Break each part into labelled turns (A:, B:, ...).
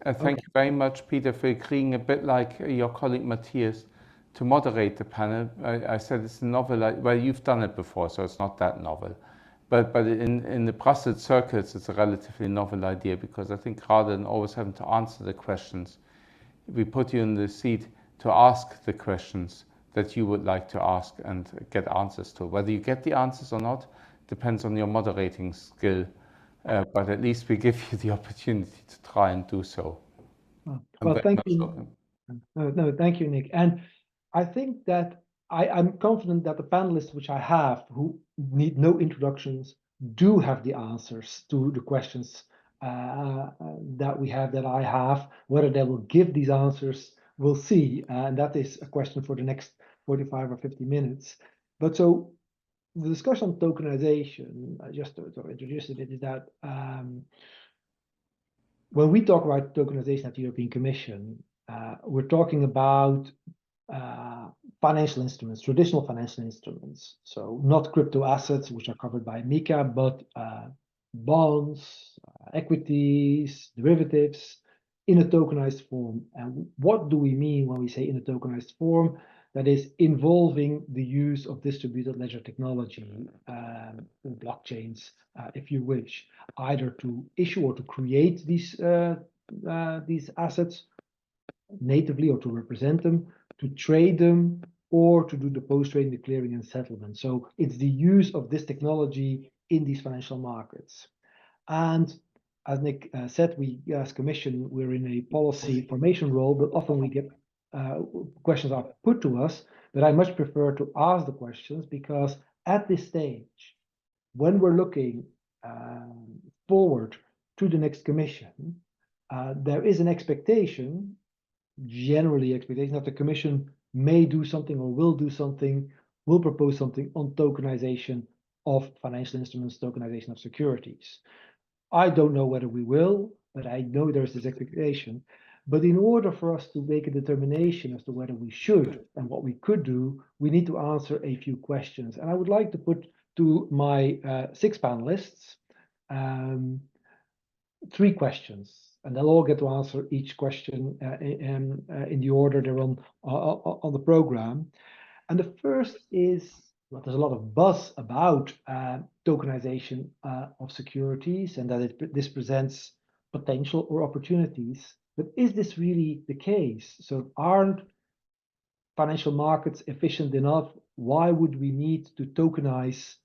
A: Thank you very much, Peter, for agreeing, a bit like your colleague Matthias, to moderate the panel. I said it's a novel, well, you've done it before, so it's not that novel. But in the Brussels circles, it's a relatively novel idea, because I think rather than always having to answer the questions, we put you in the seat to ask the questions that you would like to ask and get answers to. Whether you get the answers or not depends on your moderating skill, but at least we give you the opportunity to try and do so.
B: Well, thank you. No, thank you, Nick. And I think that I'm confident that the panelists which I have, who need no introductions, do have the answers to the questions that I have. Whether they will give these answers, we'll see. And that is a question for the next 45 or 50 minutes. But so the discussion on tokenization, just to introduce it, is that when we talk about tokenization at the European Commission, we're talking about financial instruments, traditional financial instruments. So not crypto assets, which are covered by MiCA, but bonds, equities, derivatives in a tokenized form. And what do we mean when we say in a tokenized form? That is involving the use of distributed ledger technology, or blockchains, if you wish, either to issue or to create these assets natively or to represent them, to trade them, or to do the post-trade, the clearing and settlement. So it's the use of this technology in these financial markets. And as Nick said, we as Commission, we're in a policy formation role, but often we get questions are put to us, but I much prefer to ask the questions, because at this stage, when we're looking forward to the next Commission, there is an expectation, generally expectation, that the Commission may do something or will do something, will propose something on tokenization of financial instruments, tokenization of securities. I don't know whether we will, but I know there's this expectation. But in order for us to make a determination as to whether we should and what we could do, we need to answer a few questions. And I would like to put to my 6 panelists 3 questions, and they'll all get to answer each question in the order they're on the program. And the first is, well, there's a lot of buzz about tokenization of securities, and that this presents potential or opportunities. But is this really the case? So aren't financial markets efficient enough? Why would we need to tokenize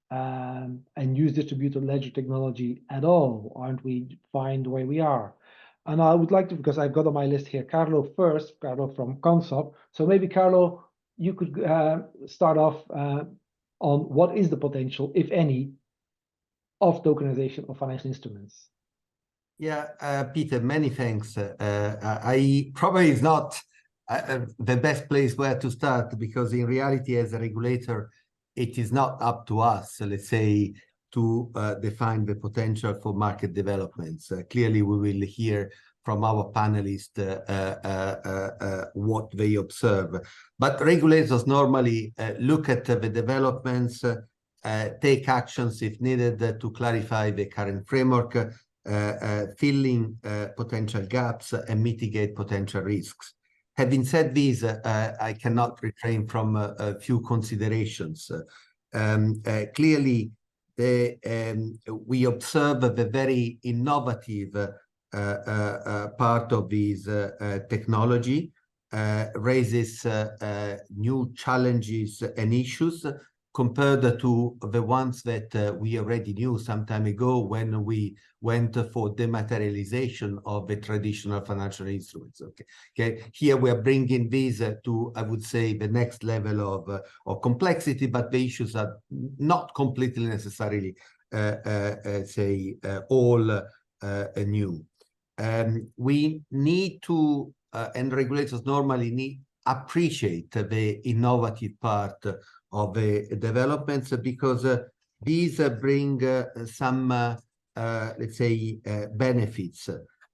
B: and use distributed ledger technology at all? Aren't we fine the way we are? And I would like to, because I've got on my list here, Carlo first, Carlo from Consop. So maybe, Carlo, you could start off on what is the potential, if any, of tokenization of financial instruments.
C: Yeah, Peter, many thanks. I probably is not the best place where to start, because in reality, as a regulator, it is not up to us, let's say, to define the potential for market developments. Clearly, we will hear from our panelists what they observe. But regulators normally look at the developments, take actions if needed to clarify the current framework, filling potential gaps and mitigate potential risks. Having said this, I cannot refrain from a few considerations. Clearly, we observe the very innovative part of this technology raises new challenges and issues compared to the ones that we already knew some time ago when we went for dematerialization of the traditional financial instruments. Okay. Here we are bringing this to, I would say, the next level of complexity, but the issues are not completely necessarily, all new. We need to, and regulators normally appreciate the innovative part of the developments, because these bring some, let's say, benefits,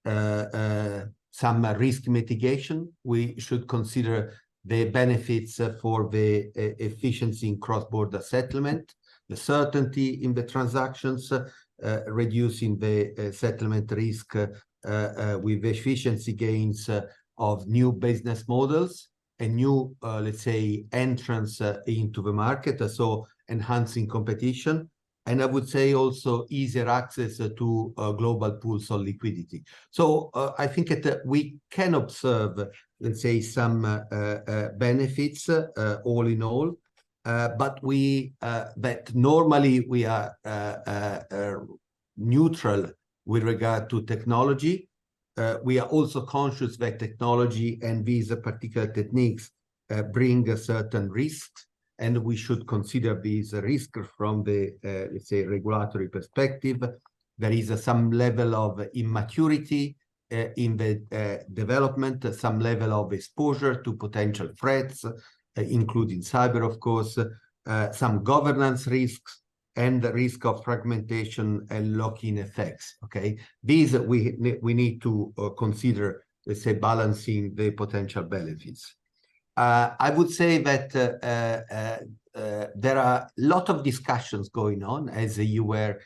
C: some risk mitigation. We should consider the benefits for the efficiency in cross-border settlement, the certainty in the transactions, reducing the settlement risk with efficiency gains of new business models and new, let's say, entrance into the market, so enhancing competition. And I would say also easier access to global pools of liquidity. So I think that we can observe, let's say, some benefits all in all, but normally we are neutral with regard to technology. We are also conscious that technology and these particular techniques bring certain risks, and we should consider these risks from the, let's say, regulatory perspective. There is some level of immaturity in the development, some level of exposure to potential threats, including cyber, of course, some governance risks, and the risk of fragmentation and lock-in effects, okay? These we need to consider, let's say, balancing the potential benefits. I would say that there are a lot of discussions going on, as you were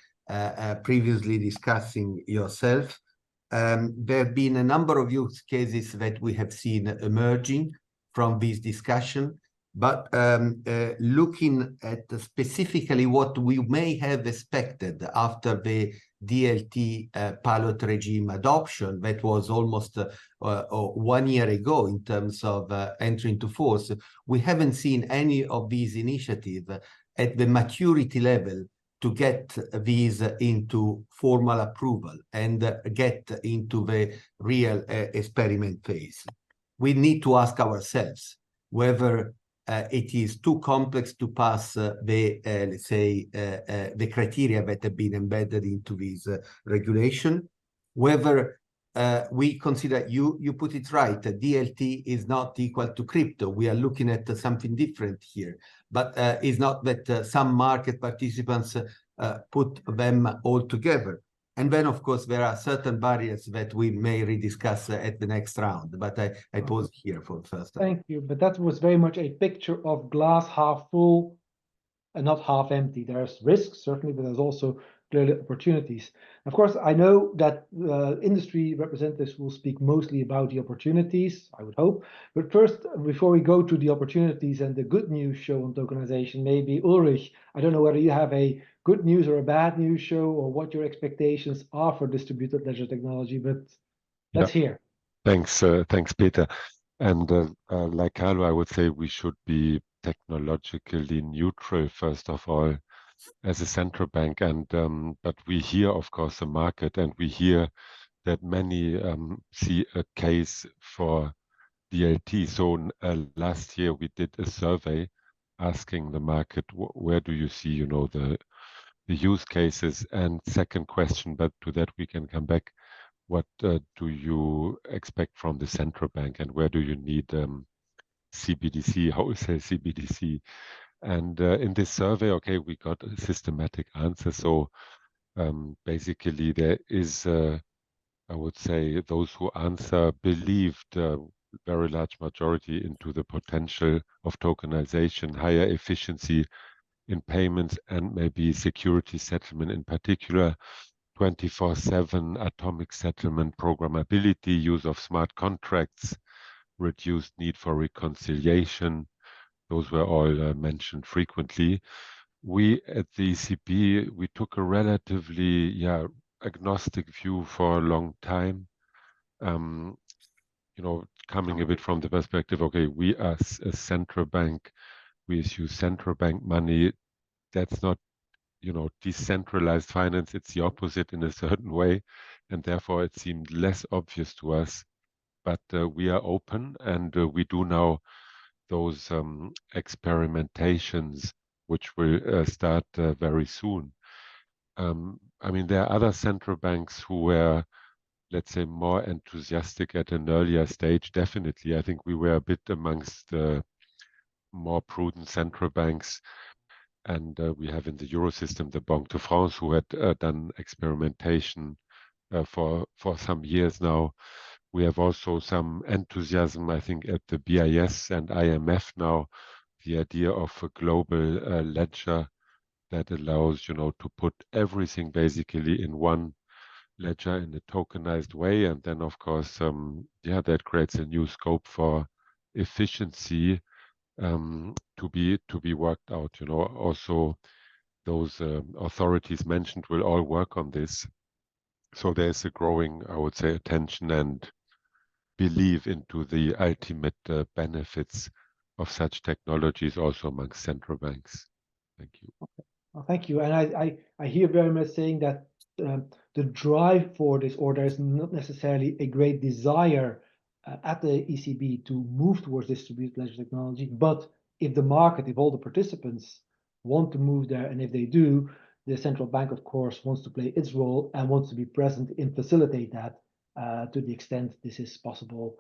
C: previously discussing yourself. There have been a number of use cases that we have seen emerging from this discussion, but looking at specifically what we may have expected after the DLT pilot regime adoption, that was almost 1 year ago in terms of entry into force, we haven't seen any of these initiatives at the maturity level to get these into formal approval and get into the real experiment phase. We need to ask ourselves whether it is too complex to pass the, let's say, the criteria that have been embedded into this regulation, whether we consider, you put it right, DLT is not equal to crypto. We are looking at something different here, but it's not that some market participants put them all together. And then, of course, there are certain barriers that we may rediscuss at the next round, but I pause here for the first time.
B: Thank you, but that was very much a picture of glass half full and not half empty. There's risks, certainly, but there's also clearly opportunities. Of course, I know that industry representatives will speak mostly about the opportunities, I would hope. But first, before we go to the opportunities and the good news show on tokenization, maybe Ulrich, I don't know whether you have a good news or a bad news show or what your expectations are for distributed ledger technology, but let's hear.
D: Thanks, Peter. And like Carlo, I would say we should be technologically neutral, first of all, as a central bank. And but we hear, of course, the market, and we hear that many see a case for DLT. So last year we did a survey asking the market, where do you see, you know, the use cases? And second question, but to that we can come back. What do you expect from the central bank, and where do you need CBDC, wholesale CBDC? And in this survey, okay, we got a systematic answer. So basically there is, I would say, those who answer believed very large majority into the potential of tokenization, higher efficiency in payments, and maybe security settlement in particular, 24/7 atomic settlement programmability, use of smart contracts, reduced need for reconciliation. Those were all mentioned frequently. We at the ECB, we took a relatively agnostic view for a long time. You know, coming a bit from the perspective, okay, we as a central bank, we issue central bank money. That's not, you know, decentralized finance. It's the opposite in a certain way, and therefore it seemed less obvious to us. But we are open, and we do now those experimentations, which will start very soon. I mean, there are other central banks who were, let's say, more enthusiastic at an earlier stage. Definitely, I think we were a bit amongst the more prudent central banks. And we have in the Euro system the Banque de France, who had done experimentation for some years now. We have also some enthusiasm, I think, at the BIS and IMF now, the idea of a global ledger that allows, you know, to put everything basically in one ledger in a tokenized way. And then, of course, yeah, that creates a new scope for efficiency to be worked out. You know, also those authorities mentioned will all work on this. So there's a growing, I would say, attention and belief into the ultimate benefits of such technologies also amongst central banks. Thank you.
B: Well, thank you. And I hear very much saying that the drive for this, or there is not necessarily a great desire at the ECB to move towards distributed ledger technology, but if the market, if all the participants want to move there, and if they do, the central bank, of course, wants to play its role and wants to be present and facilitate that to the extent this is possible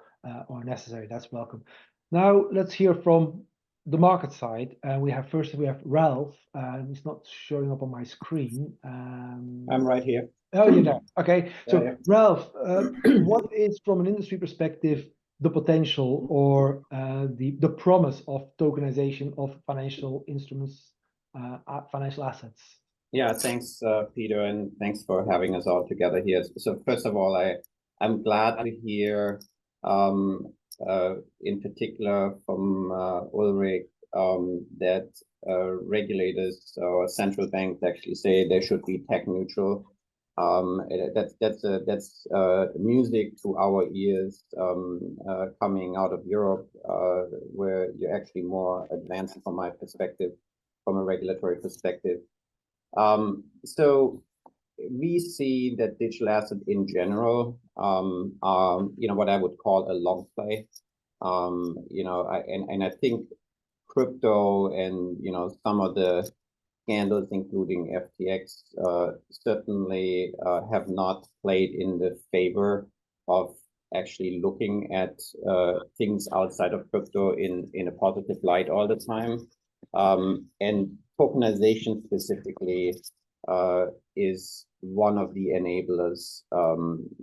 B: or necessary. That's welcome. Now let's hear from the market side. We have Ralph. He's not showing up on my screen.
E: I'm right here.
B: Oh, you're there. Okay. So
E: Yeah.
B: Ralph, what is, from an industry perspective, the potential or the promise of tokenization of financial instruments, financial assets?
E: Yeah, thanks, Peter, and thanks for having us all together here. So first of all, I'm glad to hear, in particular from Ulrich, that regulators or central banks actually say they should be tech neutral. That's music to our ears coming out of Europe, where you're actually more advanced from my perspective, from a regulatory perspective. So we see that digital assets in general are, you know, what I would call a long play. You know, I think crypto and, you know, some of the scandals, including FTX, certainly have not played in the favor of actually looking at things outside of crypto in a positive light all the time. And tokenization specifically is one of the enablers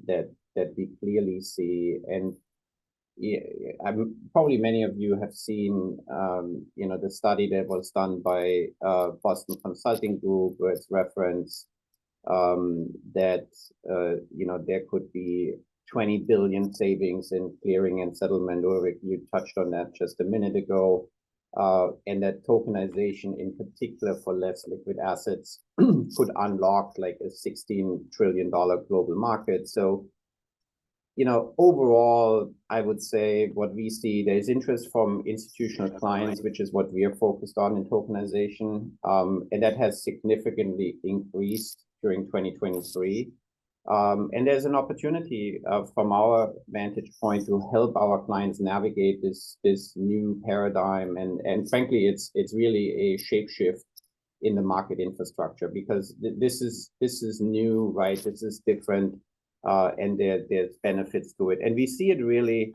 E: that we clearly see. And yeah, probably many of you have seen, you know, the study that was done by Boston Consulting Group, where it's referenced that, you know, there could be 20 billion savings in clearing and settlement. Ulrich, you touched on that just a minute ago. And that tokenization in particular for less liquid assets could unlock like a $16 trillion global market. So, you know, overall, I would say what we see, there's interest from institutional clients, which is what we are focused on in tokenization. And that has significantly increased during 2023. And there's an opportunity from our vantage point to help our clients navigate this new paradigm. And frankly, it's really a shapeshift in the market infrastructure, because this is new, right? This is different, and there's benefits to it. And we see it really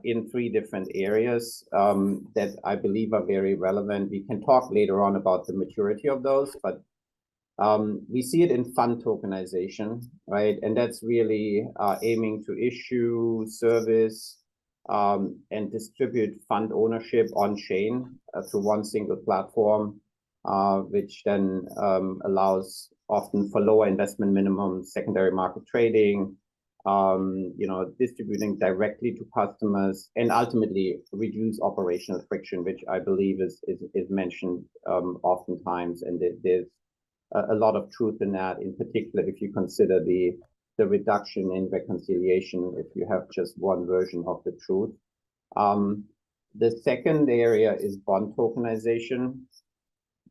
E: in three different areas that I believe are very relevant. We can talk later on about the maturity of those, but we see it in fund tokenization, right? And that's really aiming to issue, service, and distribute fund ownership on chain through one single platform, which then allows often for lower investment minimum secondary market trading, you know, distributing directly to customers, and ultimately reduce operational friction, which I believe is mentioned oftentimes, and there's a lot of truth in that, in particular if you consider the reduction in reconciliation if you have just one version of the truth. The second area is bond tokenization.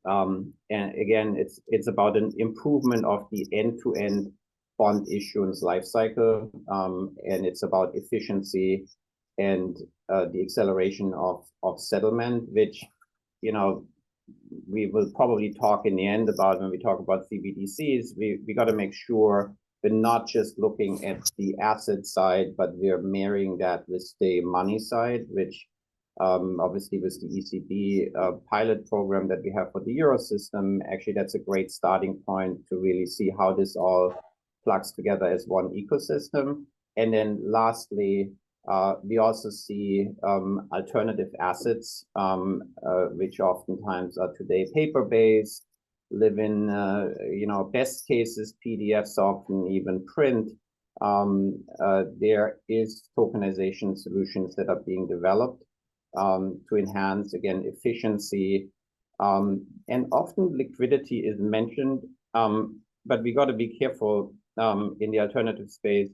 E: And again, it's about an improvement of the end-to-end bond issuance lifecycle, and it's about efficiency and the acceleration of settlement, which, you know, we will probably talk in the end about when we talk about CBDCs. We got to make sure we're not just looking at the asset side, but we're marrying that with the money side, which obviously with the ECB pilot program that we have for the Euro system, actually that's a great starting point to really see how this all plugs together as one ecosystem. And then lastly, we also see alternative assets, which oftentimes are today paper-based, live in, best cases, PDFs, often even print. There is tokenization solutions that are being developed to enhance, again, efficiency. And often liquidity is mentioned, but we got to be careful in the alternative space.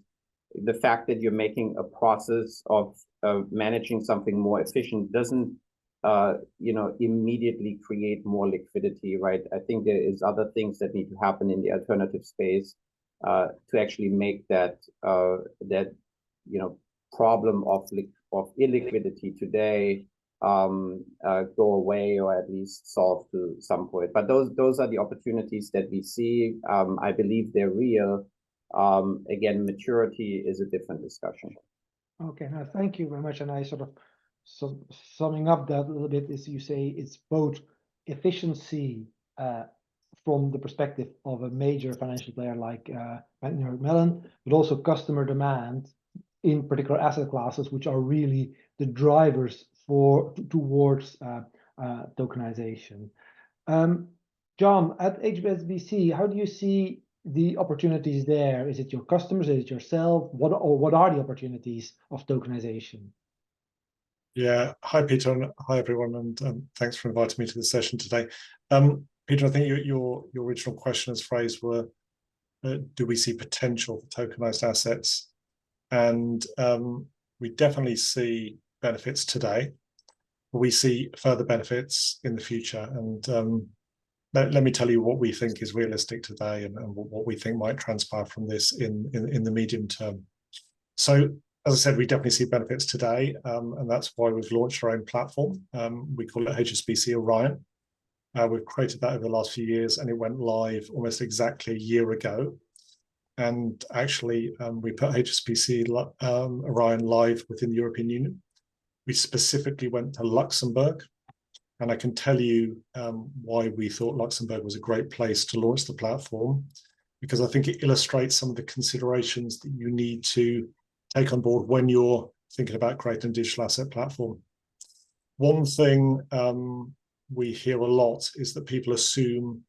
E: The fact that you're making a process of managing something more efficient doesn't immediately create more liquidity, right? I think there is other things that need to happen in the alternative space to actually make that problem of illiquidity today go away, or at least solve to some point. But those are the opportunities that we see. I believe they're real. Again, maturity is a different discussion.
B: Okay, now thank you very much. And I sort of summing up that a little bit is, you say it's both efficiency from the perspective of a major financial player like Mellon, but also customer demand in particular asset classes, which are really the drivers towards tokenization. John, at HSBC, how do you see the opportunities there? Is it your customers? Is it yourself? What are the opportunities of tokenization?
F: Yeah, hi Peter, and hi everyone, and thanks for inviting me to the session today. Peter, I think your original question as phrased were, do we see potential for tokenized assets? And we definitely see benefits today. We see further benefits in the future, and let me tell you what we think is realistic today, and what we think might transpire from this in the medium term. So, as I said, we definitely see benefits today, and that's why we've launched our own platform. We call it HSBC Orion. We've created that over the last few years, and it went live almost exactly a year ago. And actually, we put HSBC Orion live within the European Union. We specifically went to Luxembourg, and I can tell you why we thought Luxembourg was a great place to launch the platform, because I think it illustrates some of the considerations that you need to take on board when you're thinking about creating a digital asset platform. One thing we hear a lot is that people assume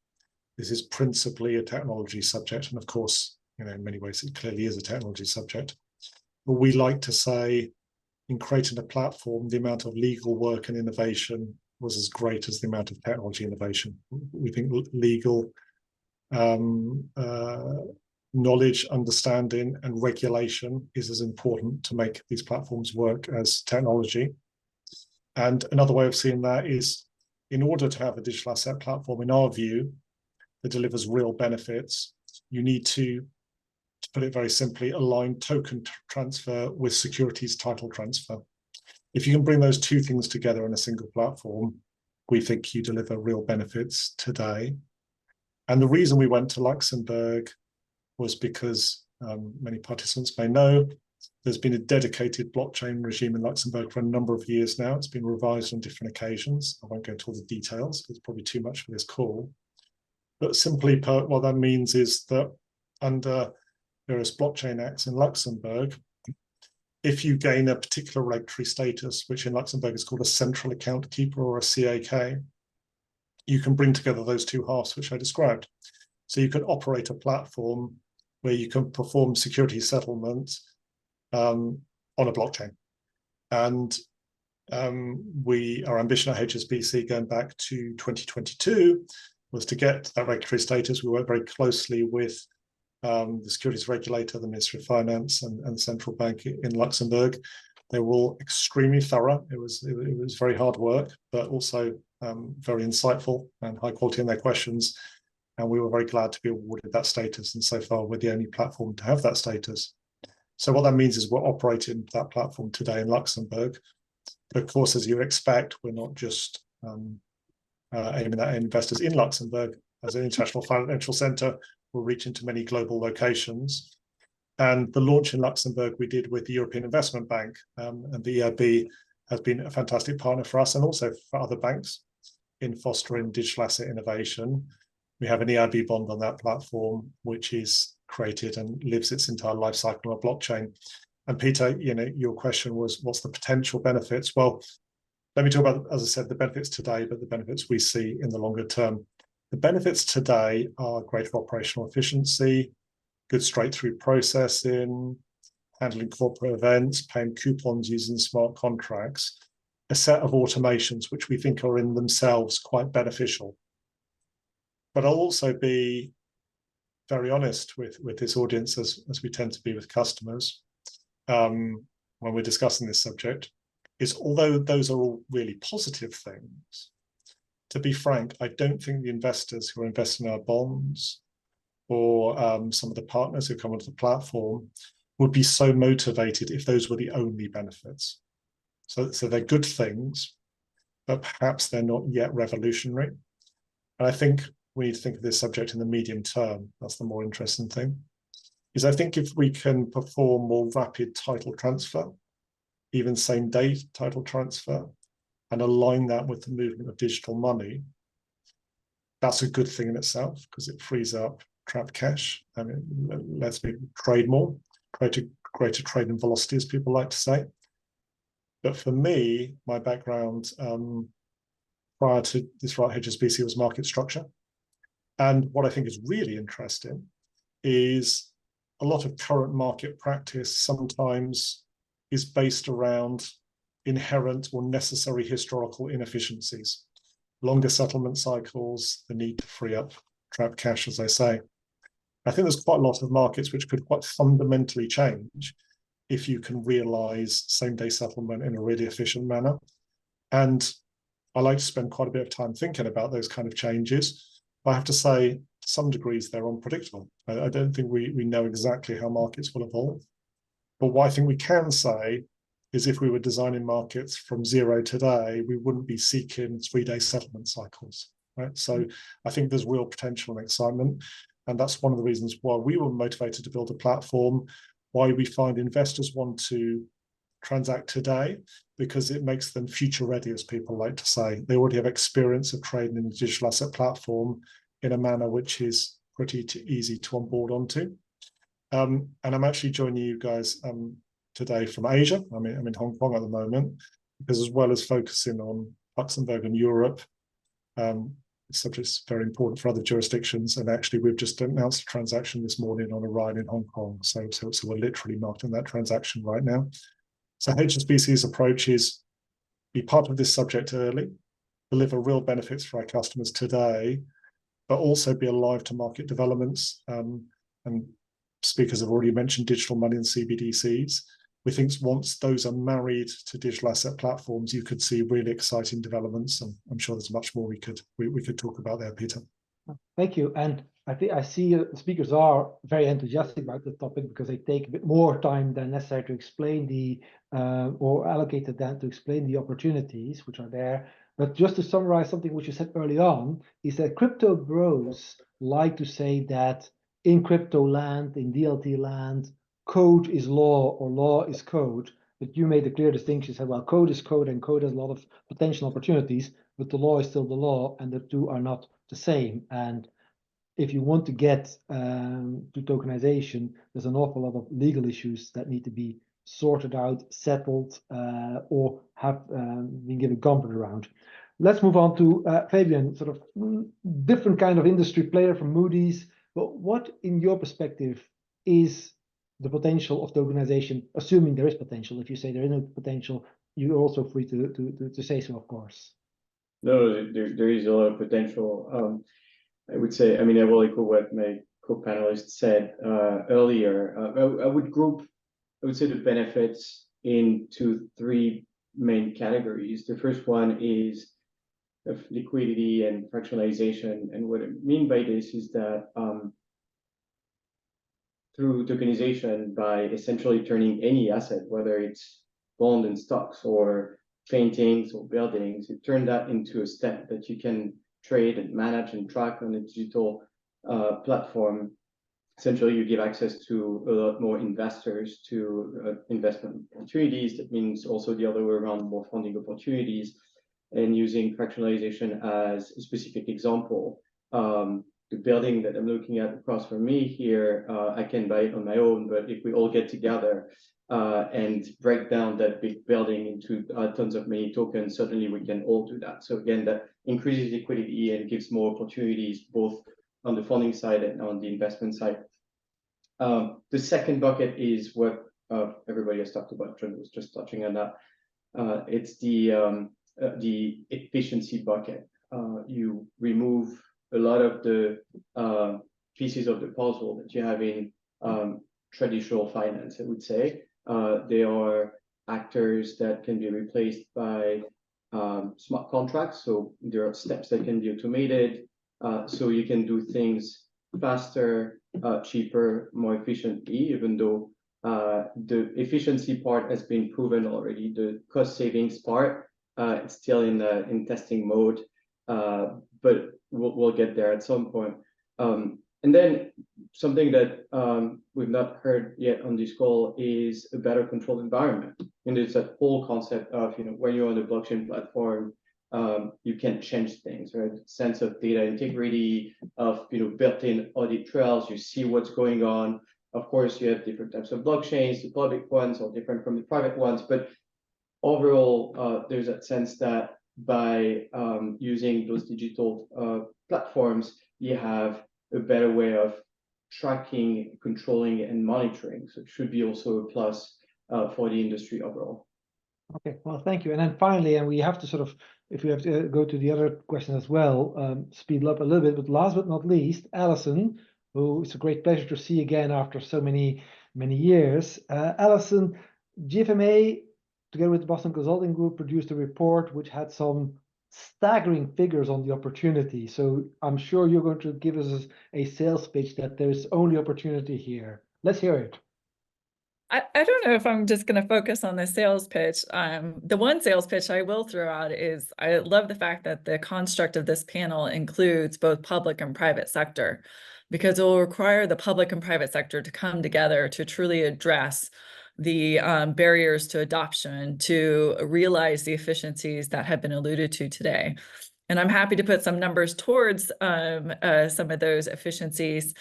F: this is principally a technology subject, and of course, in many ways it clearly is a technology subject. But we like to say, in creating a platform, the amount of legal work and innovation was as great as the amount of technology innovation. We think legal knowledge, understanding, and regulation is as important to make these platforms work as technology. And another way of seeing that is, in order to have a digital asset platform, in our view, that delivers real benefits, you need to put it very simply, align token transfer with securities title transfer. If you can bring those two things together in a single platform, we think you deliver real benefits today. And the reason we went to Luxembourg was because many participants may know there's been a dedicated blockchain regime in Luxembourg for a number of years now. It's been revised on different occasions. I won't go into all the details, it's probably too much for this call. But simply put, what that means is that under various blockchain acts in Luxembourg, if you gain a particular regulatory status, which in Luxembourg is called a central account keeper or a CAK, you can bring together those two halves which I described. So you can operate a platform where you can perform security settlements on a blockchain. And our ambition at HSBC going back to 2022 was to get that regulatory status. We worked very closely with the securities regulator, the Ministry of Finance, and the central bank in Luxembourg. They were all extremely thorough. It was very hard work, but also very insightful and high quality in their questions. And we were very glad to be awarded that status. And so far, we're the only platform to have that status. So what that means is we're operating that platform today in Luxembourg. But of course, as you expect, we're not just aiming at investors in Luxembourg. As an international financial center, we're reaching to many global locations. And the launch in Luxembourg we did with the European Investment Bank, and the EIB has been a fantastic partner for us and also for other banks in fostering digital asset innovation. We have an EIB bond on that platform, which is created and lives its entire life cycle on a blockchain. And Peter, your question was, what's the potential benefits? Well, let me talk about, as I said, the benefits today, but the benefits we see in the longer term. The benefits today are greater operational efficiency, good straight-through processing, handling corporate events, paying coupons using smart contracts, a set of automations which we think are in themselves quite beneficial. But I'll also be very honest with this audience, as we tend to be with customers, when we're discussing this subject, is although those are all really positive things, to be frank, I don't think the investors who are investing in our bonds or some of the partners who come onto the platform would be so motivated if those were the only benefits. So they're good things, but perhaps they're not yet revolutionary. And I think we need to think of this subject in the medium term. That's the more interesting thing. Is I think if we can perform more rapid title transfer, even same day title transfer, and align that with the movement of digital money, that's a good thing in itself because it frees up trapped cash and it lets me trade more, greater trading velocity, as people like to say. But for me, my background prior to this right HSBC was market structure. And what I think is really interesting is a lot of current market practice sometimes is based around inherent or necessary historical inefficiencies, longer settlement cycles, the need to free up trapped cash, as I say. I think there's quite a lot of markets which could quite fundamentally change if you can realize same-day settlement in a really efficient manner. And I like to spend quite a bit of time thinking about those kind of changes. I have to say, to some degrees, they're unpredictable. I don't think we know exactly how markets will evolve. But what I think we can say is if we were designing markets from zero today, we wouldn't be seeking 3-day settlement cycles, right? So I think there's real potential and excitement. And that's one of the reasons why we were motivated to build a platform, why we find investors want to transact today, because it makes them future ready, as people like to say. They already have experience of trading in a digital asset platform in a manner which is pretty easy to onboard onto. And I'm actually joining you guys today from Asia. I'm in Hong Kong at the moment, because as well as focusing on Luxembourg and Europe, this subject is very important for other jurisdictions. And actually, we've just announced a transaction this morning on a ride in Hong Kong. So we're literally marketing that transaction right now. So HSBC's approach is be part of this subject early, deliver real benefits for our customers today, but also be alive to market developments. And speakers have already mentioned digital money and CBDCs. We think once those are married to digital asset platforms, you could see really exciting developments. And I'm sure there's much more we could talk about there, Peter.
B: Thank you. And I think I see the speakers are very enthusiastic about the topic because they take a bit more time than necessary to explain the or allocated that to explain the opportunities which are there. But just to summarize something which you said early on, is that crypto bros like to say that in crypto land, in DLT land, code is law or law is code. But you made a clear distinction. You said, well, code is code and code has a lot of potential opportunities, but the law is still the law and the two are not the same. And if you want to get to tokenization, there's an awful lot of legal issues that need to be sorted out, settled, or have been given comfort around. Let's move on to Fabian, sort of different kind of industry player from Moody's. But what, in your perspective, is the potential of tokenization, assuming there is potential? If you say there is no potential, you're also free to say so, of course.
G: No, there is a lot of potential. I would say, I mean, I will echo what my co-panelist said earlier. I would say the benefits into 3 main categories. The first one is of liquidity and fractionalization. And what I mean by this is that through tokenization, by essentially turning any asset, whether it's bond and stocks or paintings or buildings, you turn that into a step that you can trade and manage and track on a digital platform. Essentially, you give access to a lot more investors to investment opportunities. That means also the other way around, more funding opportunities. And using fractionalization as a specific example, the building that I'm looking at across from me here, I can buy it on my own, but if we all get together, and break down that big building into tons of many tokens, certainly we can all do that. So again, that increases liquidity and gives more opportunities both on the funding side and on the investment side. The second bucket is what everybody has talked about. John was just touching on that. It's the efficiency bucket. You remove a lot of the pieces of the puzzle that you have in traditional finance, I would say. There are actors that can be replaced by smart contracts. So there are steps that can be automated. So you can do things faster, cheaper, more efficiently, even though the efficiency part has been proven already. The cost savings part, it's still in testing mode, but we'll get there at some point. And then something that we've not heard yet on this call is a better controlled environment. And it's that whole concept of, when you're on the blockchain platform, you can change things, right? Sense of data integrity, of built-in audit trails. You see what's going on. Of course, you have different types of blockchains. The public ones are different from the private ones, but overall, there's that sense that by using those digital platforms, you have a better way of tracking, controlling, and monitoring. So it should be also a plus for the industry overall.
B: Okay, well, thank you. And then finally, and we have to sort of, if we have to go to the other question as well, speed up a little bit. But last but not least, Alison, who it's a great pleasure to see again after so many years. Alison, GFMA, together with the Boston Consulting Group, produced a report which had some staggering figures on the opportunity. So I'm sure you're going to give us a sales pitch that there's only opportunity here. Let's hear it.
H: I don't know if I'm just going to focus on the sales pitch. The one sales pitch I will throw out is I love the fact that the construct of this panel includes both public and private sector, because it will require the public and private sector to come together to truly address the barriers to adoption, to realize the efficiencies that have been alluded to today. And I'm happy to put some numbers towards some of those efficiencies.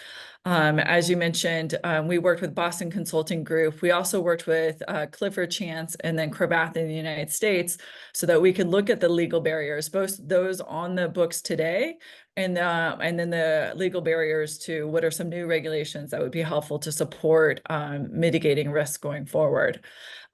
H: As you mentioned, we worked with Boston Consulting Group. We also worked with Clifford Chance and then Cravath in the United States so that we could look at the legal barriers, both those on the books today and then the legal barriers to what are some new regulations that would be helpful to support mitigating risk going forward.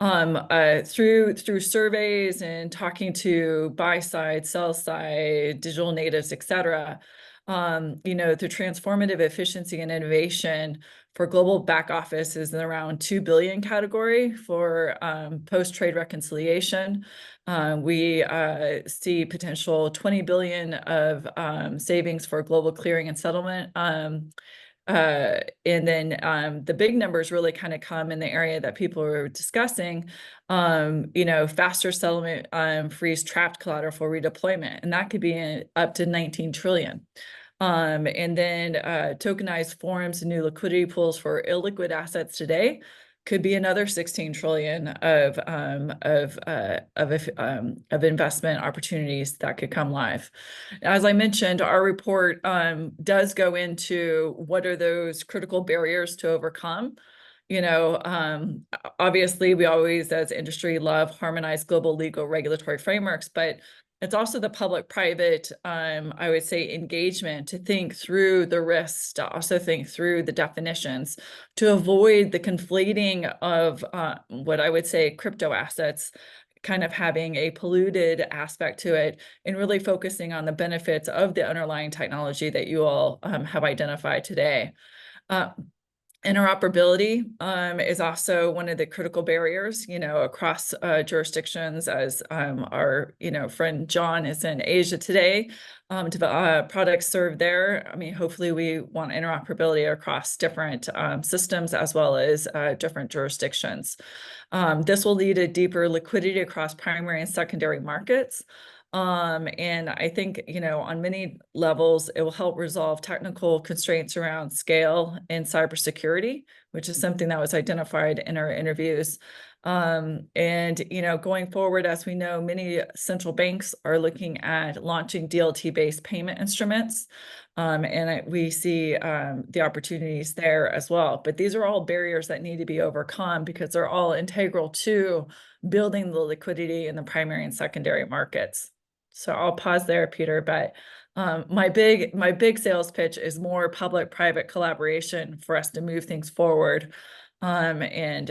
H: Through surveys and talking to buy side, sell side, digital natives, et cetera, the transformative efficiency and innovation for global back office is in around 2 billion category. For post-trade reconciliation, we see potential 20 billion of savings for global clearing and settlement. And then the big numbers really kind of come in the area that people are discussing, faster settlement frees trapped collateral for redeployment, and that could be up to 19 trillion. And then tokenized forms and new liquidity pools for illiquid assets today could be another 16 trillion of investment opportunities that could come live. As I mentioned, our report does go into what are those critical barriers to overcome. Obviously, we always, as industry, love harmonized global legal regulatory frameworks, but it's also the public-private, I would say, engagement to think through the risks, to also think through the definitions, to avoid the conflating of what I would say crypto assets, kind of having a polluted aspect to it, and really focusing on the benefits of the underlying technology that you all have identified today. Interoperability is also one of the critical barriers, across jurisdictions, as our, friend John is in Asia today, to products served there. I mean, hopefully we want interoperability across different systems as well as different jurisdictions. This will lead to deeper liquidity across primary and secondary markets. And I think, on many levels, it will help resolve technical constraints around scale and cybersecurity, which is something that was identified in our interviews. And, going forward, as we know, many central banks are looking at launching DLT-based payment instruments. And we see the opportunities there as well. But these are all barriers that need to be overcome because they're all integral to building the liquidity in the primary and secondary markets. So I'll pause there, Peter, but my big sales pitch is more public-private collaboration for us to move things forward. And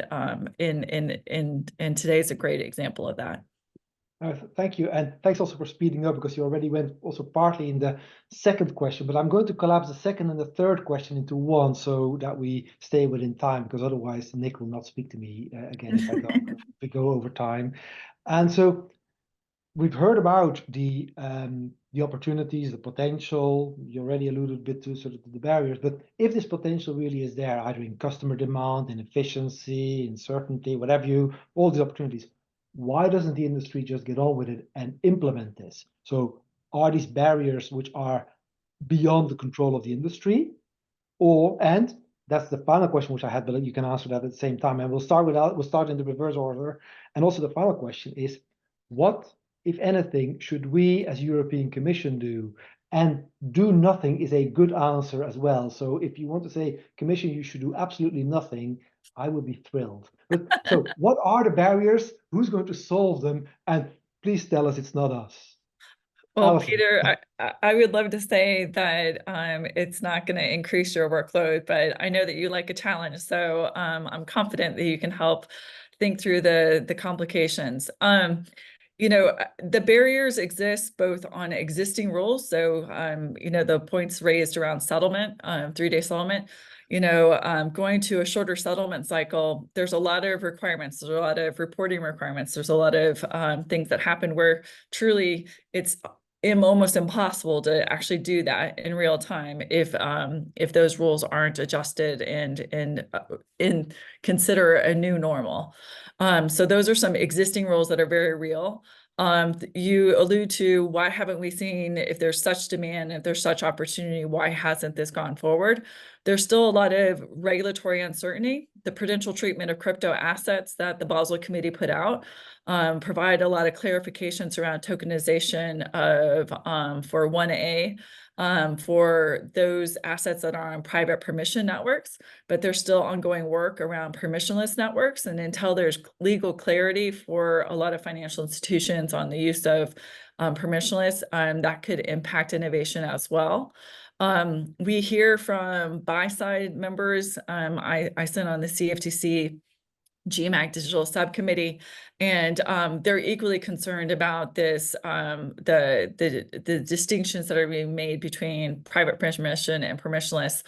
H: today's a great example of that.
B: Thank you, and thanks also for speeding up because you already went also partly in the second question, but I'm going to collapse the second and the third question into one so that we stay within time, because otherwise Nick will not speak to me again if if we go over time. And so we've heard about the opportunities, the potential. You already alluded a bit to sort of the barriers, but if this potential really is there, either in customer demand, in efficiency, in certainty, whatever all these opportunities, why doesn't the industry just get on with it and implement this? So are these barriers which are beyond the control of the industry? And that's the final question which I had, but you can answer that at the same time. And we'll start in the reverse order. And also the final question is, what, if anything, should we as European Commission do? And do nothing is a good answer as well. So if you want to say, Commission, you should do absolutely nothing, I would be thrilled. But so what are the barriers? Who's going to solve them? And please tell us it's not us.
H: Well,
B: Alison.
H: Peter, I would love to say that it's not going to increase your workload, but I know that you like a challenge. So I'm confident that you can help think through the complications. The barriers exist both on existing rules. So, the points raised around settlement, 3-day settlement, going to a shorter settlement cycle, there's a lot of requirements. There's a lot of reporting requirements. There's a lot of things that happen where truly it's almost impossible to actually do that in real time if those rules aren't adjusted and consider a new normal. So those are some existing rules that are very real. You allude to why haven't we seen, if there's such demand, if there's such opportunity, why hasn't this gone forward? There's still a lot of regulatory uncertainty. The prudential treatment of crypto assets that the Basel Committee put out provide a lot of clarifications around tokenization of for 1A for those assets that are on private permission networks, but there's still ongoing work around permissionless networks. And until there's legal clarity for a lot of financial institutions on the use of permissionless, that could impact innovation as well. We hear from buy-side members. I sit on the CFTC GMAC Digital Subcommittee, and they're equally concerned about this, the distinctions that are being made between private permission and permissionless,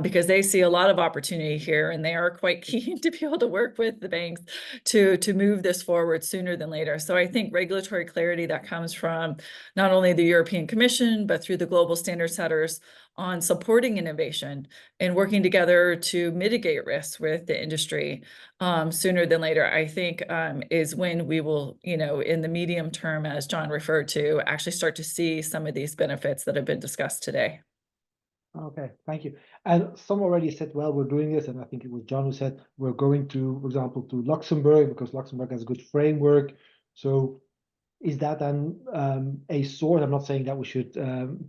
H: because they see a lot of opportunity here, and they are quite keen to be able to work with the banks to move this forward sooner than later. So I think regulatory clarity that comes from not only the European Commission, but through the global standard setters on supporting innovation and working together to mitigate risks with the industry sooner than later, I think is when we will, in the medium term, as John referred to, actually start to see some of these benefits that have been discussed today.
B: Okay, thank you. And some already said, well, we're doing this, and I think it was John who said we're going to, for example, to Luxembourg because Luxembourg has a good framework. So is that then a source? I'm not saying that we should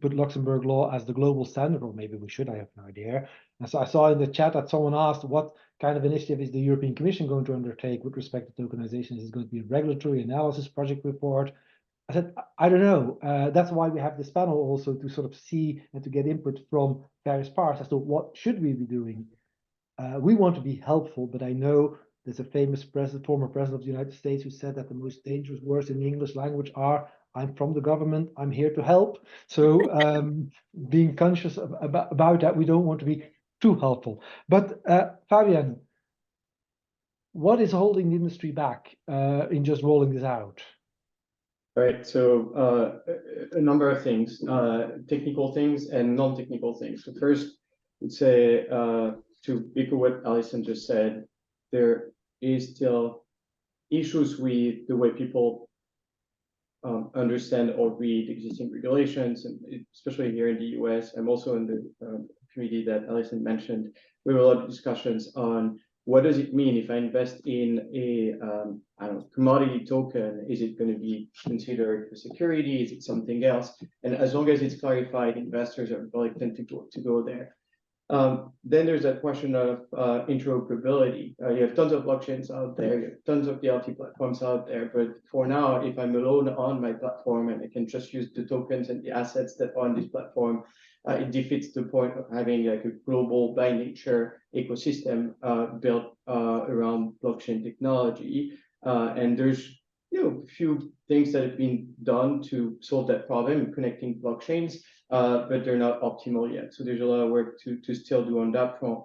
B: put Luxembourg law as the global standard, or maybe we should, I have no idea. And so I saw in the chat that someone asked, what kind of initiative is the European Commission going to undertake with respect to tokenization? Is it going to be a regulatory analysis project report? I said, I don't know. That's why we have this panel also, to sort of see and to get input from various parts as to what should we be doing. We want to be helpful, but I know there's a famous former president of the United States who said that the most dangerous words in the English language are, I'm from the government, I'm here to help. So being conscious about that, we don't want to be too helpful. But Fabian, what is holding the industry back in just rolling this out?
G: Right, so a number of things, technical things and non-technical things. So first, I'd say to echo what Alison just said, there is still issues with the way people understand or read existing regulations, and especially here in the US. I'm also in the community that Alison mentioned. We have a lot of discussions on what does it mean if I invest in a I don't know, commodity token? Is it going to be considered a security? Is it something else? And as long as it's clarified, investors are reluctant to go there. Then there's that question of interoperability. You have tons of blockchains out there, you have tons of DLT platforms out there, but for now, if I'm alone on my platform and I can just use the tokens and the assets that are on this platform, it defeats the point of having like a global by nature ecosystem built around blockchain technology. And there's a few things that have been done to solve that problem, connecting blockchains, but they're not optimal yet. So there's a lot of work to still do on that front.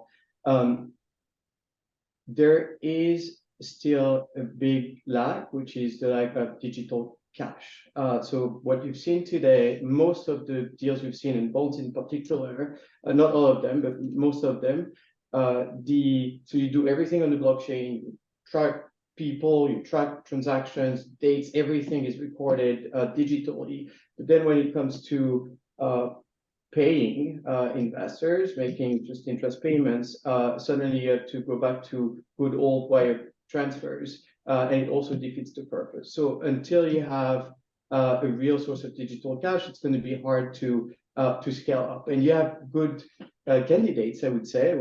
G: There is still a big lack, which is the lack of digital cash. So what you've seen today, most of the deals we've seen in bonds in particular, not all of them, but most of them, so you do everything on the blockchain, you track people, you track transactions, dates, everything is recorded digitally. But then when it comes to paying investors, making just interest payments, suddenly you have to go back to good old wire transfers, and it also defeats the purpose. So until you have a real source of digital cash, it's going to be hard to scale up. And you have good candidates, I would say.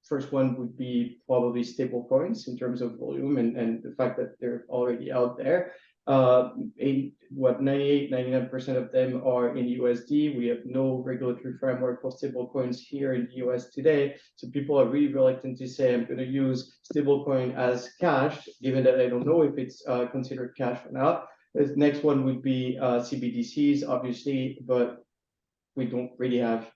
G: First one would be probably stable coins in terms of volume and the fact that they're already out there. 98-99% of them are in USD. We have no regulatory framework for stable coins here in the US today. So people are really reluctant to say, I'm going to use stablecoin as cash, given that I don't know if it's considered cash or not. The next one would be CBDCs, obviously, but we don't really have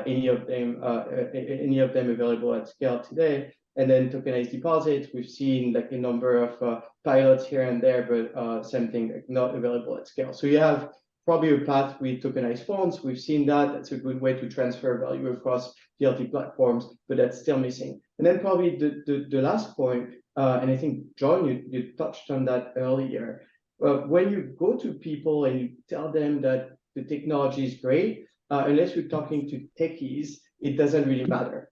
G: any of them available at scale today. And then tokenized deposits, we've seen like a number of pilots here and there, but same thing, like not available at scale. So you have probably a path with tokenized funds. We've seen that. That's a good way to transfer value across DLT platforms, but that's still missing. And then probably the last point, and I think, John, you touched on that earlier. When you go to people and you tell them that the technology is great, unless you're talking to techies, it doesn't really matter.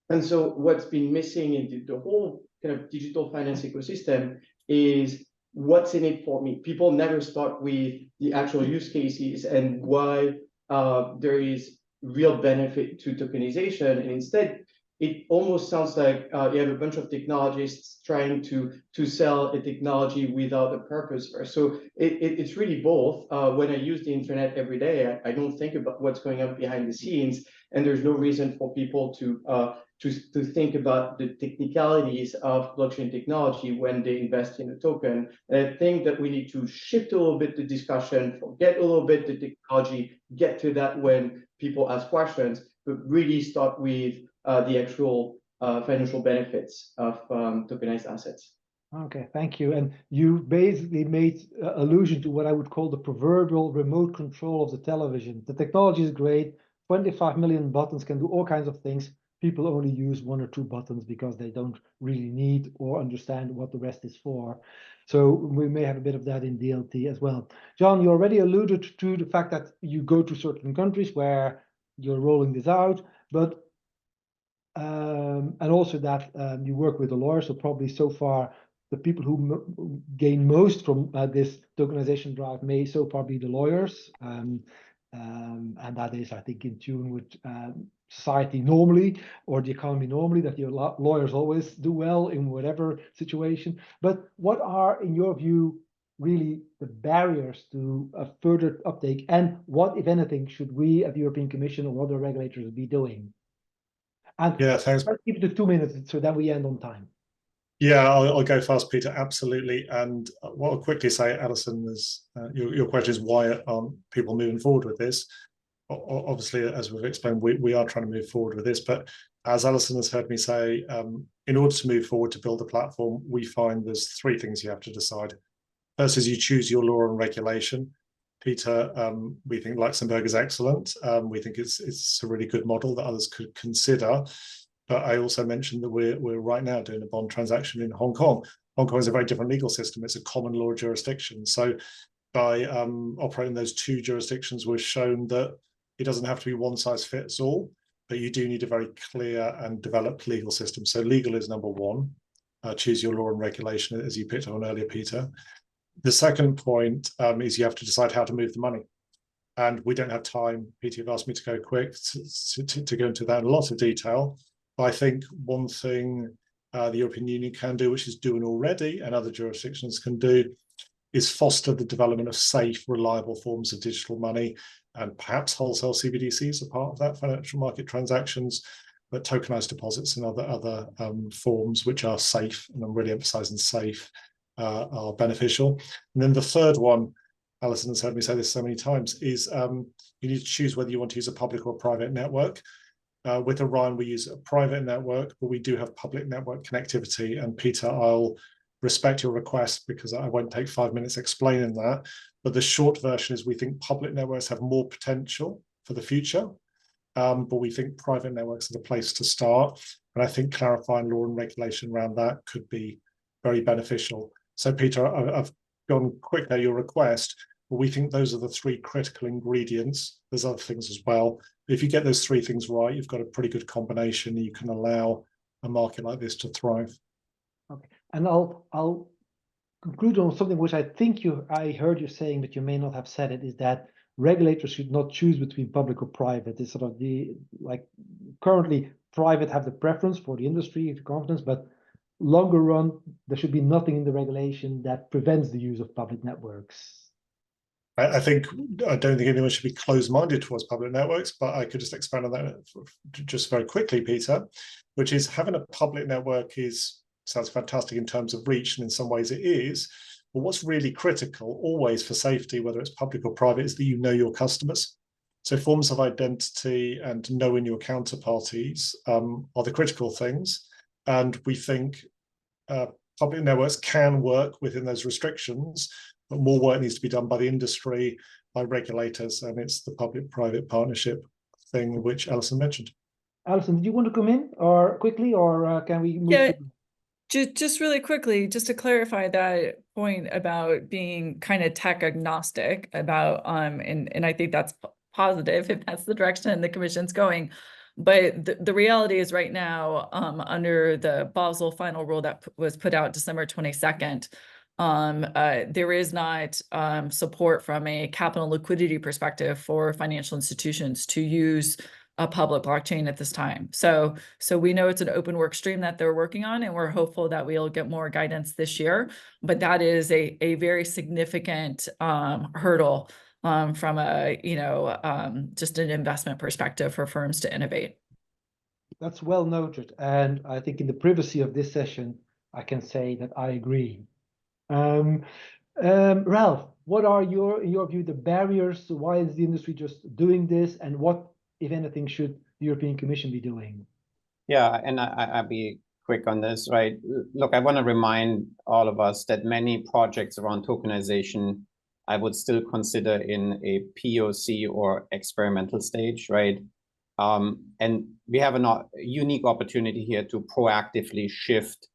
G: And so what's been missing in the whole kind of digital finance ecosystem is what's in it for me. People never start with the actual use cases and why there is real benefit to tokenization. And instead, it almost sounds like you have a bunch of technologists trying to sell a technology without a purpose first. So it's really both. When I use the internet every day, I don't think about what's going on behind the scenes, and there's no reason for people to think about the technicalities of blockchain technology when they invest in a token. And I think that we need to shift a little bit the discussion, forget a little bit the technology, get to that when people ask questions, but really start with the actual financial benefits of tokenized assets.
B: Okay, thank you. And you basically made allusion to what I would call the proverbial remote control of the television. The technology is great. 25 million buttons can do all kinds of things. People only use 1 or 2 buttons because they don't really need or understand what the rest is for. So we may have a bit of that in DLT as well. John, you already alluded to the fact that you go to certain countries where you're rolling this out, but and also that you work with the lawyers. So probably so far, the people who gain most from this tokenization drive may so far be the lawyers. And that is, I think, in tune with society normally, or the economy normally, that your lawyers always do well in whatever situation. But what are, in your view, really the barriers to a further uptake? And what, if anything, should we at the European Commission or other regulators be doing? And
F: yeah, thanks.
B: Let's keep it to 2 minutes so that we end on time.
F: Yeah, I'll go fast, Peter, absolutely. And what I'll quickly say, Alison, is your question is why aren't people moving forward with this? Obviously, as we've explained, we are trying to move forward with this, but as Alison has heard me say, in order to move forward to build a platform, we find there's 3 things you have to decide. First is you choose your law and regulation. Peter, we think Luxembourg is excellent. We think it's a really good model that others could consider. But I also mentioned that we're right now doing a bond transaction in Hong Kong. Hong Kong is a very different legal system. It's a common law jurisdiction. So by operating those 2 jurisdictions, we've shown that it doesn't have to be one size fits all, but you do need a very clear and developed legal system. So legal is number one. Choose your law and regulation, as you picked on earlier, Peter. The second point is you have to decide how to move the money. And we don't have time. Peter, you've asked me to go quick to go into that in a lot of detail. But I think one thing the European Union can do, which is doing already, and other jurisdictions can do, is foster the development of safe, reliable forms of digital money. And perhaps wholesale CBDCs are part of that, financial market transactions, but tokenized deposits and other forms which are safe, and I'm really emphasizing safe, are beneficial. And then the third one, Alison has heard me say this so many times, is you need to choose whether you want to use a public or private network. With Orion, we use a private network, but we do have public network connectivity. And Peter, I'll respect your request because I won't take 5 minutes explaining that. But the short version is we think public networks have more potential for the future, but we think private networks are the place to start. And I think clarifying law and regulation around that could be very beneficial. So Peter, I've gone quick at your request, but we think those are the three critical ingredients. There's other things as well. But if you get those three things right, you've got a pretty good combination. You can allow a market like this to thrive.
B: Okay, and I'll conclude on something which I think I heard you saying, but you may not have said it, is that regulators should not choose between public or private. It's sort of currently private have the preference for the industry, the confidence, but longer run, there should be nothing in the regulation that prevents the use of public networks.
F: I don't think anyone should be closed-minded towards public networks, but I could just expand on that just very quickly, Peter, which is having a public network sounds fantastic in terms of reach, and in some ways it is. But what's really critical always for safety, whether it's public or private, is that you know your customers. So forms of identity and knowing your counterparties are the critical things. And we think public networks can work within those restrictions, but more work needs to be done by the industry, by regulators, and it's the public-private partnership thing which Alison mentioned.
B: Alison, did you want to come in or quickly, or can we move?
H: Yeah. Just really quickly, just to clarify that point about being kind of tech agnostic about, and I think that's positive if that's the direction the Commission's going. But the reality is right now, under the Basel final rule that was put out December 22nd, there is not support from a capital liquidity perspective for financial institutions to use a public blockchain at this time. So we know it's an open work stream that they're working on, and we're hopeful that we'll get more guidance this year. But that is a very significant hurdle from a, just an investment perspective for firms to innovate.
B: That's well noted. And I think in the privacy of this session, I can say that I agree. Ralph, what are in your view, the barriers? Why is the industry just doing this? And what, if anything, should the European Commission be doing?
E: Yeah, and I'll be quick on this, right? Look, I want to remind all of us that many projects around tokenization, I would still consider in a POC or experimental stage, right? And we have a unique opportunity here to proactively shift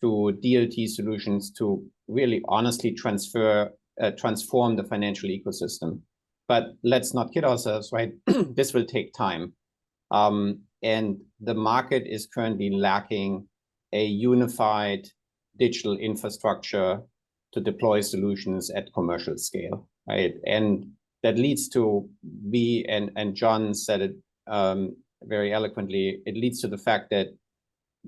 E: to DLT solutions to really honestly transform the financial ecosystem. But let's not kid ourselves, right? This will take time. And the market is currently lacking a unified digital infrastructure to deploy solutions at commercial scale, right? And that leads to, and John said it very eloquently, it leads to the fact that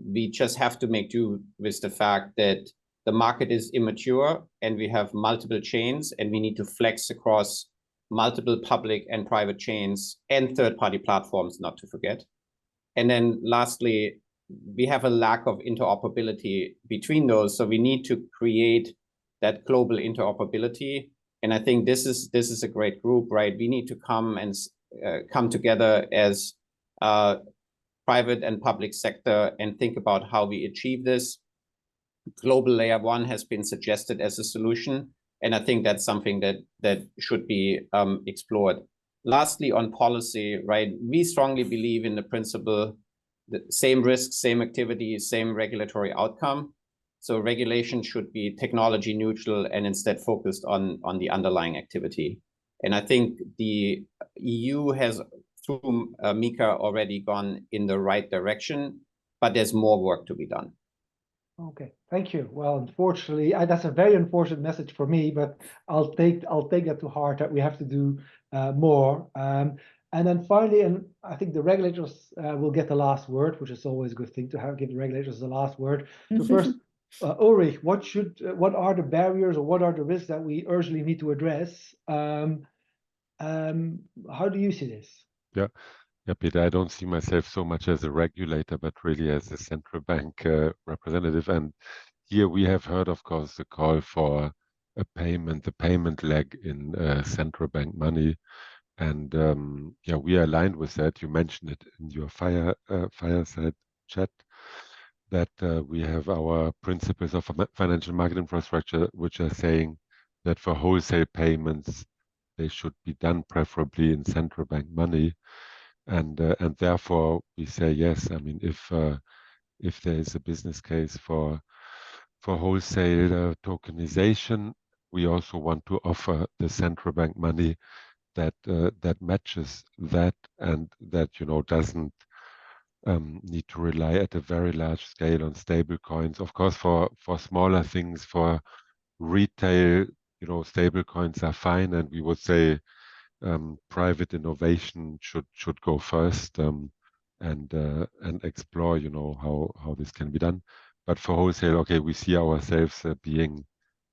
E: we just have to make do with the fact that the market is immature and we have multiple chains, and we need to flex across multiple public and private chains and third-party platforms, not to forget. And then lastly, we have a lack of interoperability between those. So we need to create that global interoperability. And I think this is a great group, right? We need to come together as private and public sector and think about how we achieve this. Global layer one has been suggested as a solution, and I think that's something that should be explored. Lastly, on policy, right? We strongly believe in the principle that same risk, same activity, same regulatory outcome. So regulation should be technology neutral and instead focused on the underlying activity. And I think the EU has, through Mika already gone in the right direction, but there's more work to be done.
B: Okay, thank you. Well, unfortunately, that's a very unfortunate message for me, but I'll take that to heart that we have to do more. And then finally, and I think the regulators will get the last word, which is always a good thing to give the regulators the last word. So first, Ulrich, what are the barriers or what are the risks that we urgently need to address? How do you see this?
D: Yeah, Peter, I don't see myself so much as a regulator, but really as a central bank representative. And here we have heard, of course, the call for the payment leg in central bank money. And yeah, we are aligned with that. You mentioned it in your fireside chat, that we have our principles of financial market infrastructure, which are saying that for wholesale payments, they should be done preferably in central bank money. And therefore we say yes. I mean, if there is a business case for wholesale tokenization, we also want to offer the central bank money that matches that, and that doesn't need to rely at a very large scale on stable coins. Of course, for smaller things, for retail, stable coins are fine, and we would say private innovation should go first, and explore how this can be done. But for wholesale, okay, we see ourselves being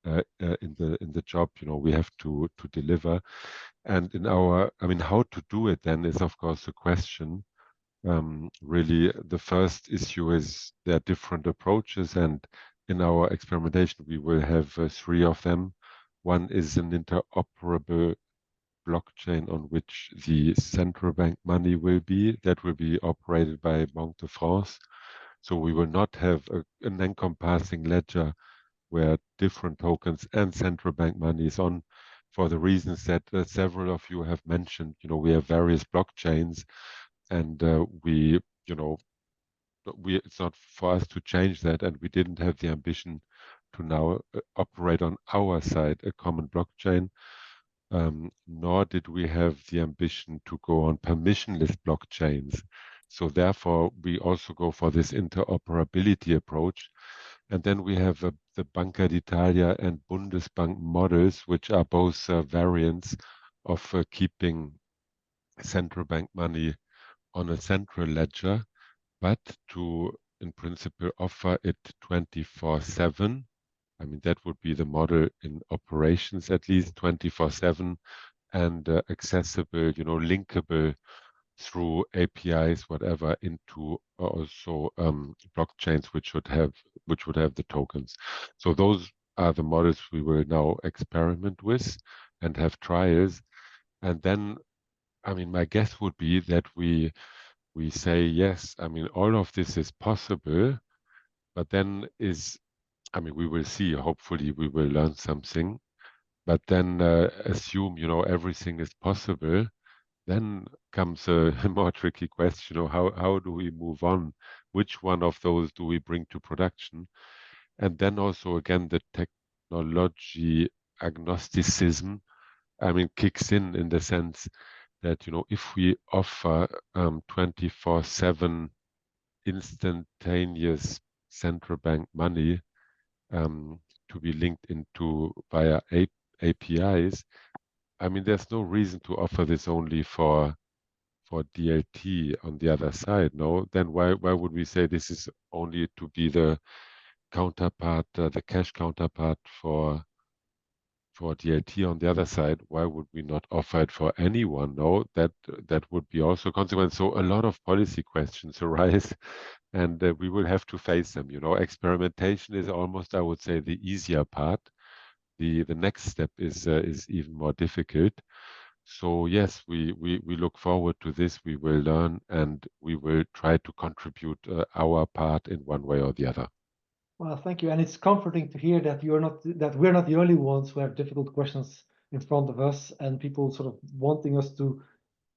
D: in the job. We have to deliver, and how to do it then is of course the question. Really, the first issue is there are different approaches, and in our experimentation we will have 3 of them. One is an interoperable blockchain on which the central bank money will be, that will be operated by Banque de France. So we will not have an encompassing ledger where different tokens and central bank money is on, for the reasons that several of you have mentioned. We have various blockchains, and it's not for us to change that, and we didn't have the ambition to now operate on our side a common blockchain. Nor did we have the ambition to go on permissionless blockchains. So therefore, we also go for this interoperability approach. And then we have the Banca d'Italia and Bundesbank models, which are both variants of keeping central bank money on a central ledger, but to, in principle, offer it 24/7. I mean, that would be the model in operations, at least 24/7, and accessible, linkable through APIs, whatever, into also blockchains which would have the tokens. So those are the models we will now experiment with and have trials. And then, I mean, my guess would be that we say yes. I mean, all of this is possible, but then we will see. Hopefully, we will learn something. But then assume, everything is possible. Then comes a more tricky question: how do we move on? Which one of those do we bring to production? And then also again the technology agnosticism, kicks in the sense that if we offer 24/7 instantaneous central bank money to be linked into via APIs, there's no reason to offer this only for DLT on the other side. No, then why would we say this is only to be the counterpart, the cash counterpart for DLT on the other side? Why would we not offer it for anyone? No, that would be also consequence. So a lot of policy questions arise, and we will have to face them. Experimentation is almost, I would say, the easier part. The next step is even more difficult. So yes, we look forward to this. We will learn, and we will try to contribute our part in one way or the other.
B: Well, thank you, and it's comforting to hear that we're not the only ones who have difficult questions in front of us, and people sort of wanting us to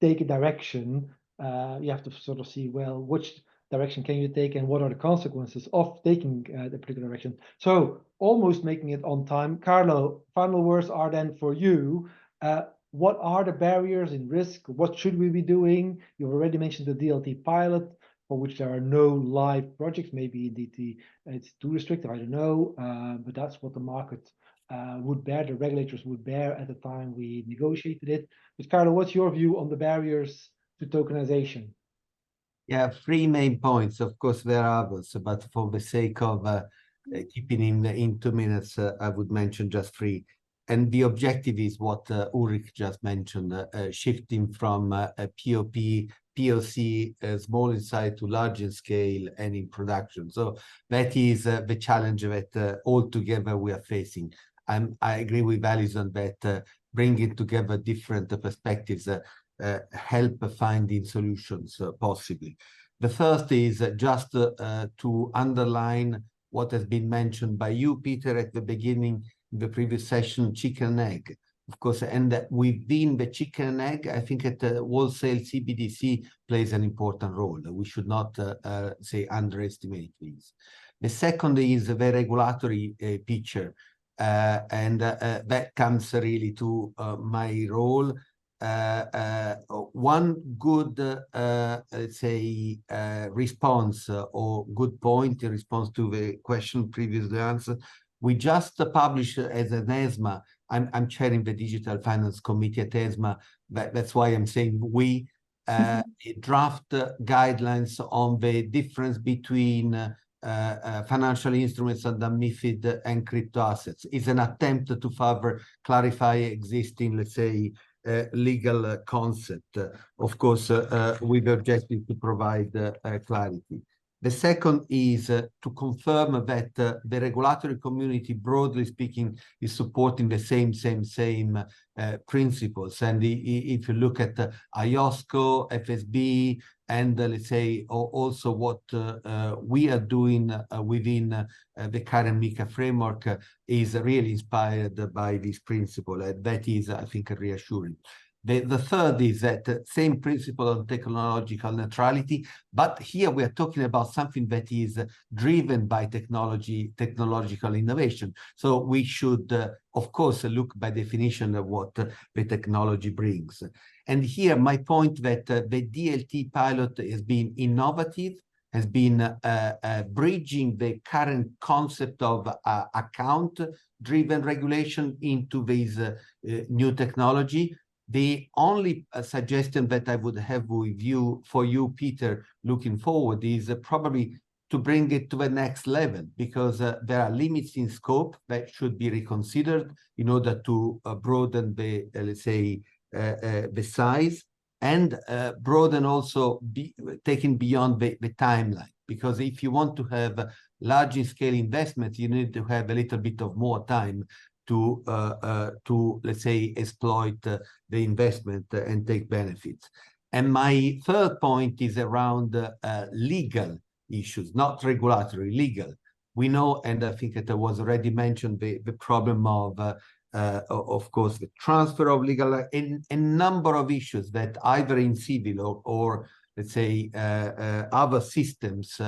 B: take a direction. You have to sort of see, well, which direction can you take, and what are the consequences of taking the particular direction. So, almost making it on time. Carlo, final words are then for you. what are the barriers in risk? What should we be doing? You've already mentioned the DLT pilot, for which there are no live projects. Maybe indeed it's too restrictive, I don't know, but that's what the market would bear, the regulators would bear at the time we negotiated it. But Carlo, what's your view on the barriers to tokenization?
C: Yeah, three main points. Of course, there are others, but for the sake of keeping in 2 minutes, I would mention just three. And the objective is what Ulrich just mentioned, shifting from a POP, POC, small in size to large in scale and in production. So that is the challenge that altogether we are facing. I agree with Alison that bringing together different perspectives help finding solutions possibly. The first is just to underline what has been mentioned by you, Peter, at the beginning, the previous session, chicken and egg. Of course, and within the chicken and egg, I think at wholesale CBDC plays an important role. We should not say underestimate these. The second is the regulatory picture. And that comes really to my role. One good, let's say, response or good point in response to the question previously answered, we just published as an ESMA, I'm chairing the Digital Finance Committee at ESMA, that's why I'm saying we, draft guidelines on the difference between financial instruments under MiFID and crypto assets. It's an attempt to further clarify existing, let's say, legal concept, of course, with the objective to provide clarity. The second is to confirm that the regulatory community, broadly speaking, is supporting the same principles. And if you look at IOSCO, FSB, and let's say also what we are doing within the current MiCA framework is really inspired by this principle. And that is, I think, reassuring. The third is that same principle of technological neutrality, but here we are talking about something that is driven by technological innovation. So we should, of course, look by definition at what the technology brings. And here my point that the DLT pilot has been innovative, has been bridging the current concept of account-driven regulation into this new technology. The only suggestion that I would have with you, for you, Peter, looking forward is probably to bring it to the next level, because there are limits in scope that should be reconsidered in order to broaden the, let's say, the size, and broaden also taking beyond the timeline. Because if you want to have large scale investments, you need to have a little bit of more time to let's say, exploit the investment and take benefits. And my third point is around legal issues, not regulatory, legal. We know, and I think it was already mentioned, the problem of course, the transfer of legal, a number of issues that either in civil or let's say, other systems,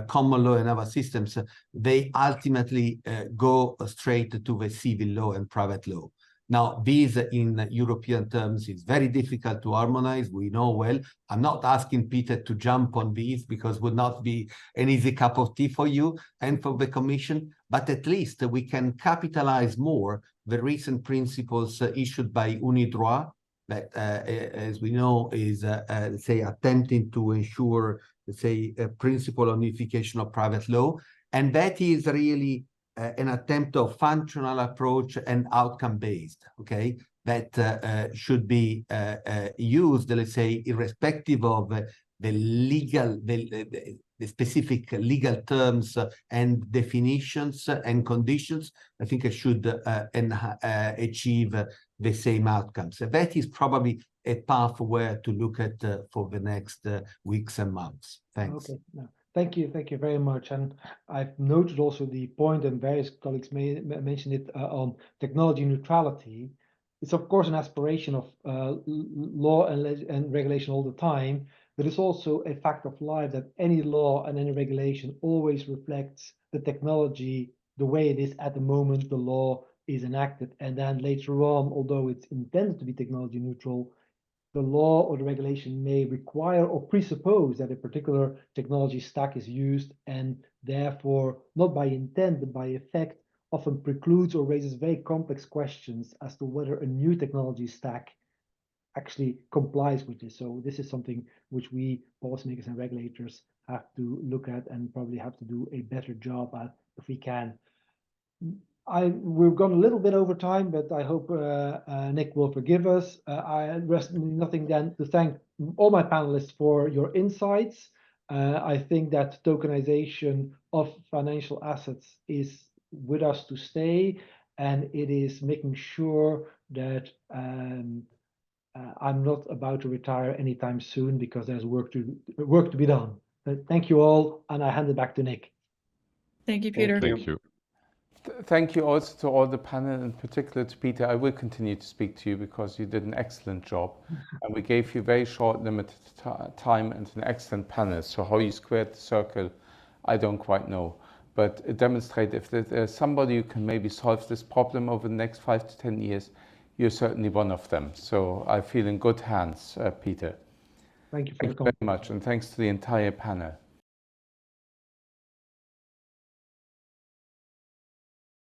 C: common law and other systems, they ultimately go straight to the civil law and private law. Now, these in European terms is very difficult to harmonize. We know well. I'm not asking Peter to jump on these because it would not be an easy cup of tea for you and for the Commission, but at least we can capitalize more the recent principles issued by Unidroit, that, as we know, is, let's say, attempting to ensure, let's say, a principle of unification of private law. And that is really an attempt of functional approach and outcome-based, okay? That should be used, let's say, irrespective of the legal, the specific legal terms and definitions and conditions. I think it should achieve the same outcomes. So that is probably a path where to look at for the next weeks and months. Thanks.
B: Okay, no, thank you very much. And I've noted also the point, and various colleagues mentioned it, on technology neutrality. It's of course an aspiration of law and regulation all the time, but it's also a fact of life that any law and any regulation always reflects the technology the way it is at the moment the law is enacted, and then later on, although it's intended to be technology neutral, the law or the regulation may require or presuppose that a particular technology stack is used, and therefore, not by intent, but by effect, often precludes or raises very complex questions as to whether a new technology stack actually complies with this. So this is something which we policymakers and regulators have to look at and probably have to do a better job at if we can. We've gone a little bit over time, but I hope Nick will forgive us. I rest nothing then to thank all my panelists for your insights. I think that tokenization of financial assets is with us to stay, and it is making sure that I'm not about to retire anytime soon, because there's work to be done. But thank you all, and I hand it back to Nick.
H: Thank you, Peter.
D: Thank you.
A: Thank you also to all the panel, in particular to Peter. I will continue to speak to you because you did an excellent job, and we gave you very short, limited time and an excellent panel. So how you squared the circle, I don't quite know. But it demonstrates if there's somebody who can maybe solve this problem over the next 5 to 10 years, you're certainly one of them. So I feel in good hands, Peter.
B: Thank you for
A: Thank you very much, and thanks to the entire panel.